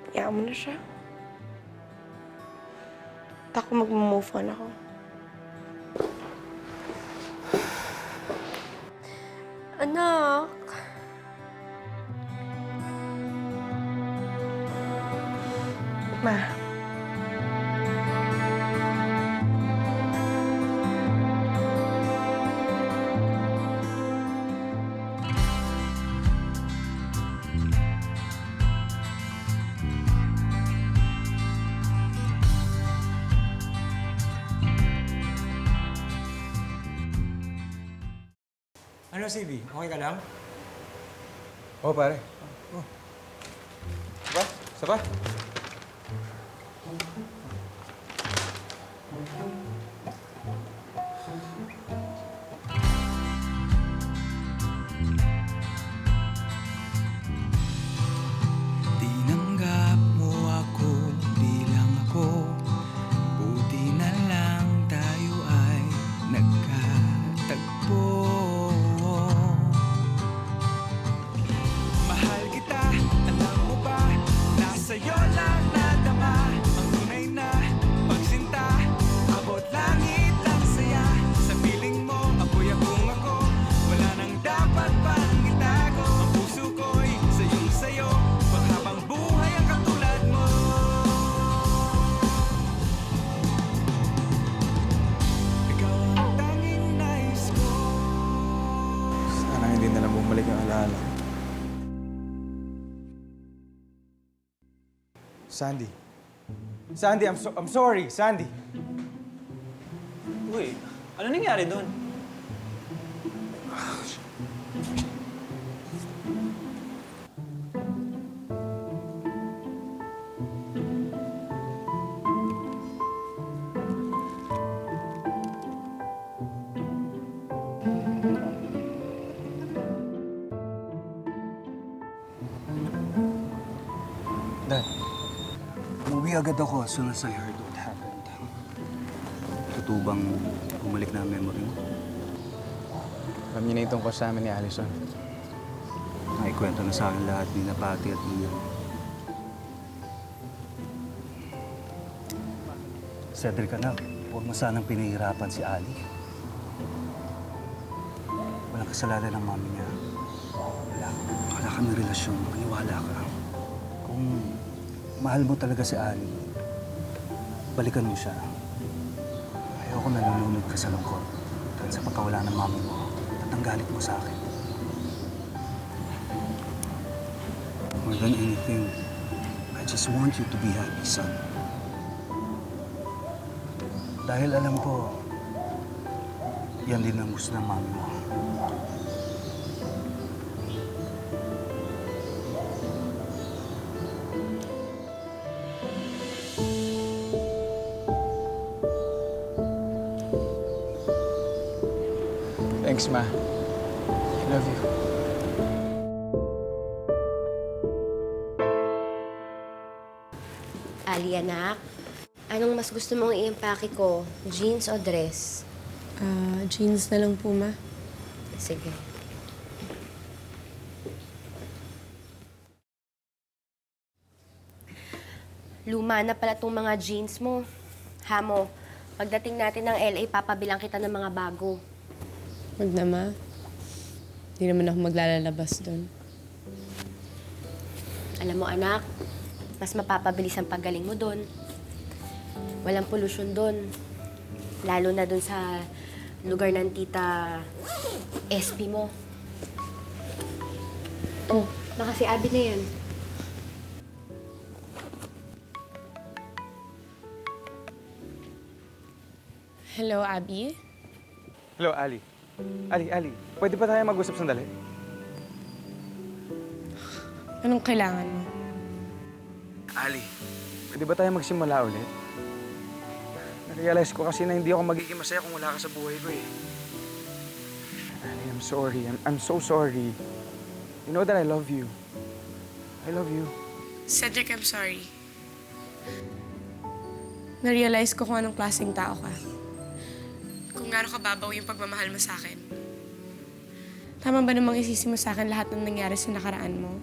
Hayaan mo na siya. At ako mag-move on ako. Anak! Ma. Ano, CV? Okay ka lang? Oo, pare. Saba? Tinanggap mo ako bilang ako. Buti na lang tayo ay nagkatagpo. Mahal kita, alam mo ba? Nasa'yo lang nadama ang tunay na pagsinta. Abot langit ang saya. Sa piling mo, ako'y akong ako. Wala nang dapat pang itago. Ang puso ko'y sayong sayo. Paghabang buhay ang katulad mo. Ikaw ang tanging nais ko. Sana hindi na lang bumalik ang alaala. Sandy. Sandy, I'm sorry, Sandy. Uy, ano nangyari doon? Dad, umuwi agad ako as soon as I heard what happened. Totoo bang bumalik na ang memory mo? Alam niyo na yung tungkol sa amin ni Allison. Naikwento na sa akin lahat ni Napati at Ian. Cedric, anak, huwag mo sanang pinahihirapan si Ali. Walang kasalanan ng mami niya. Wala kami relasyon. Maniwala ka. Kung mahal mo talaga si Ali, balikan mo siya. Ayoko nalulunod ka sa lungkot. Dahil sa pagkawala ng mami mo, tatanggalit mo sa akin. More than anything, I just want you to be happy, son. Dahil alam ko, yan din ang gusto ng mami mo. Thanks, Ma. I love you. Ali, anak, anong mas gusto mong i-empake ko? Jeans o dress? Jeans na lang po, Ma. Sige. Luma na pala tong mga jeans mo. Hamo, pagdating natin ng LA, papabilang kita ng mga bago. Wag na, Ma. Hindi naman ako maglalabas doon. Alam mo, anak, mas mapapabilis ang paggaling mo doon. Walang polusyon doon. Lalo na doon sa lugar ng tita SP mo. Oh, baka si Abby na yan. Hello, Abby? Hello, Ali. Ali, pwede ba tayo mag-usap sandali? Anong kailangan mo? Ali, pwede ba tayo magsimula ulit? Narealize ko kasi na hindi ako magiging masaya kung wala ka sa buhay ko eh. Ali, I'm sorry. I'm so sorry. You know that I love you. I love you. Cedric, I'm sorry. Na-realize ko kung anong klaseng tao ka. Kung gaano kababaw yung pagmamahal mo sa akin. Tama ba namang isisi mo sa akin lahat ng nangyari sa nakaraan mo?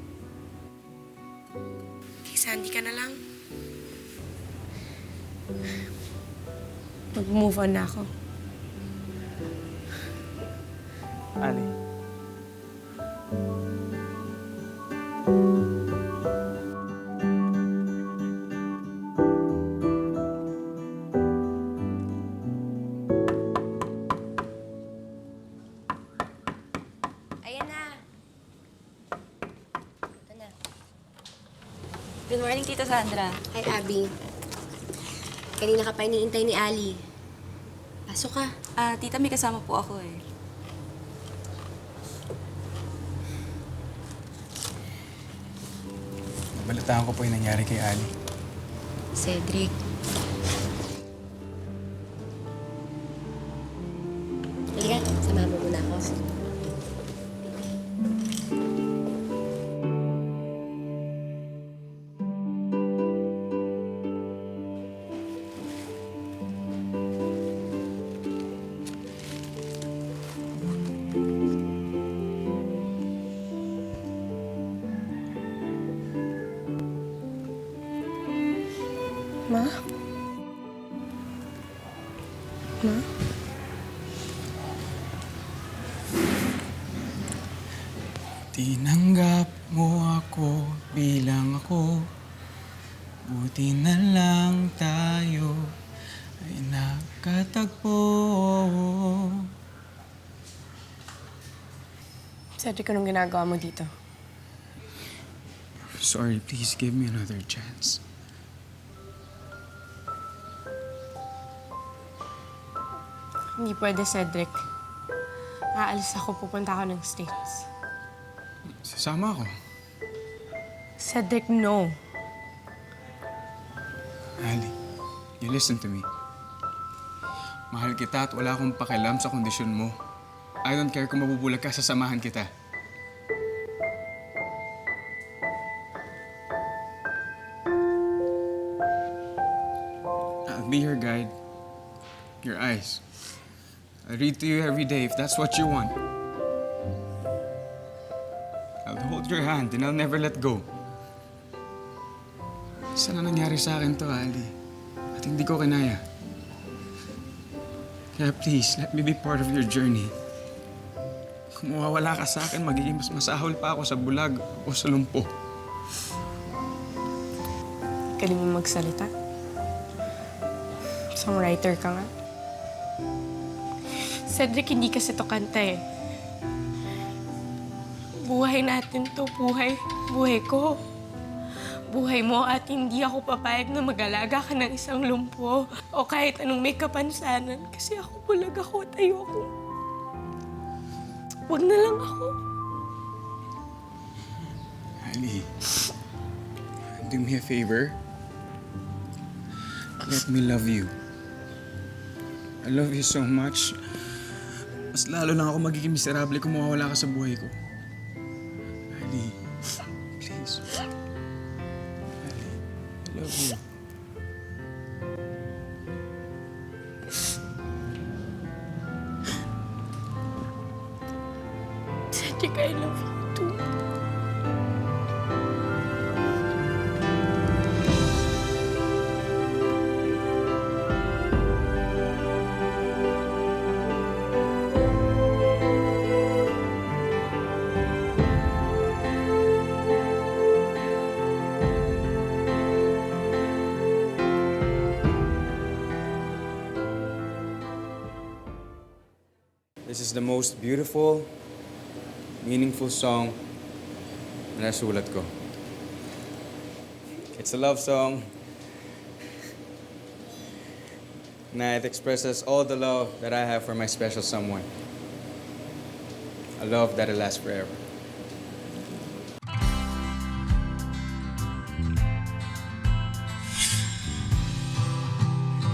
Kaysa hindi ka na lang. Mag-move on na ako. Ali. Ayan na. Ito na. Good morning, Tita Sandra. Hi, Abby. Kanina ka pa iniintay ni Ali. Pasok ka. Tita, may kasama po ako eh. Nabalitaan ko po yung nangyari kay Ali. Cedric. Halika, samahan mo muna ako. Ma? Ma? Tinanggap mo ako bilang ako. Buti na lang tayo ay nakatagpo. Cedric, anong ginagawa mo dito? Sorry, please give me another chance. Hindi pwede, Cedric. Aalis ako, pupunta ako ng States. Sasama ako. Cedric, no. Ali, you listen to me. Mahal kita at wala akong pakialam sa kondisyon mo. I don't care kung mabubulag ka, sasamahan kita. I'll be your guide, your eyes. I'll read to you every day if that's what you want. I'll hold your hand and I'll never let go. Sana nangyari sa akin to, Ali. At hindi ko kinaya. Kaya please, let me be part of your journey. Kung mawawala ka sa akin, magiging mas masahol pa ako sa bulag o sa lumpo. Galing mo magsalita. Songwriter ka nga. Cedric, hindi kasi to kanta eh. Buhay natin to, buhay ko. Buhay mo at hindi ako papayag na mag-alaga ka ng isang lumpo o kahit anong may kapansanan kasi ako bulag ako at ayoko. Huwag na lang ako. Ali, do me a favor. Let me love you. I love you so much. Mas lalo lang ako magiging miserable kung mawawala ka sa buhay ko. Ali, please. Ali, I love you. Cedric, I love you too. This is the most beautiful, meaningful song na nasulat ko. It's a love song na it expresses all the love that I have for my special someone. A love that'll last forever.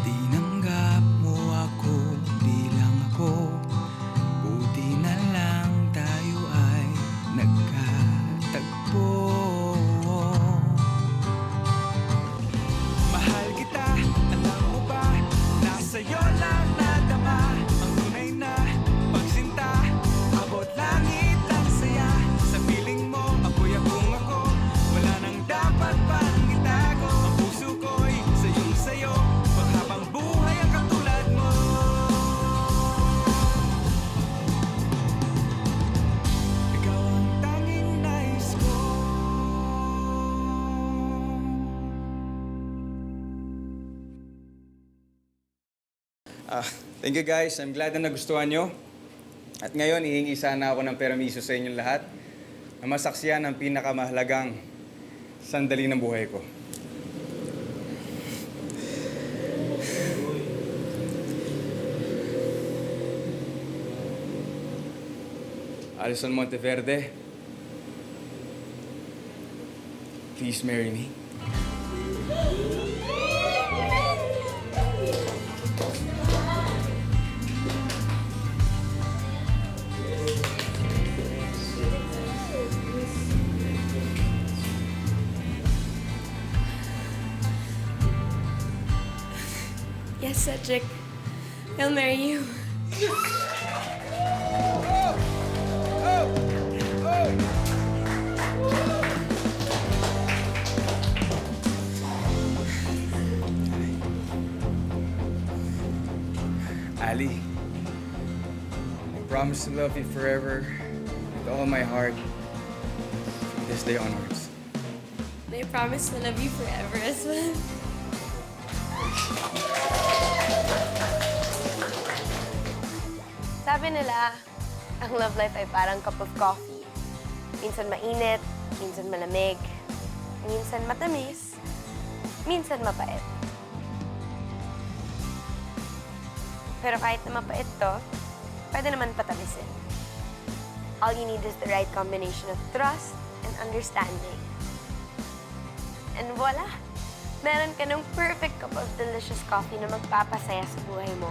Tinanggap mo ako bilang ako. Buti na lang tayo ay nagkatagpo. Mahal kita, alam mo ba? Nasa'yo lang nadama ang tunay na pagsinta. Abot langit ang saya. Sa piling mo, ako'y akong ako. Wala nang dapat pang itago. Ang puso ko'y sayong sayo. Paghabang buhay ang katulad mo. Ikaw ang tanging nais ko. Thank you guys. I'm glad na nagustuhan nyo. At ngayon, hihingi sana ako ng permiso sa inyong lahat na masaksiyan ang pinakamahalagang sandali ng buhay ko. Alison Monteverde, please marry me. Yes, Cedric. I'll marry you. Ali, I promise to love you forever with all my heart from this day onwards. And I promise to love you forever as well. Sabi nila, ang love life ay parang cup of coffee. Minsan mainit, minsan malamig, minsan matamis, minsan mapait. Pero kahit na mapait to, pwede naman patamisin. All you need is the right combination of trust and understanding. And voila! Meron ka ng perfect cup of delicious coffee na magpapasaya sa buhay mo.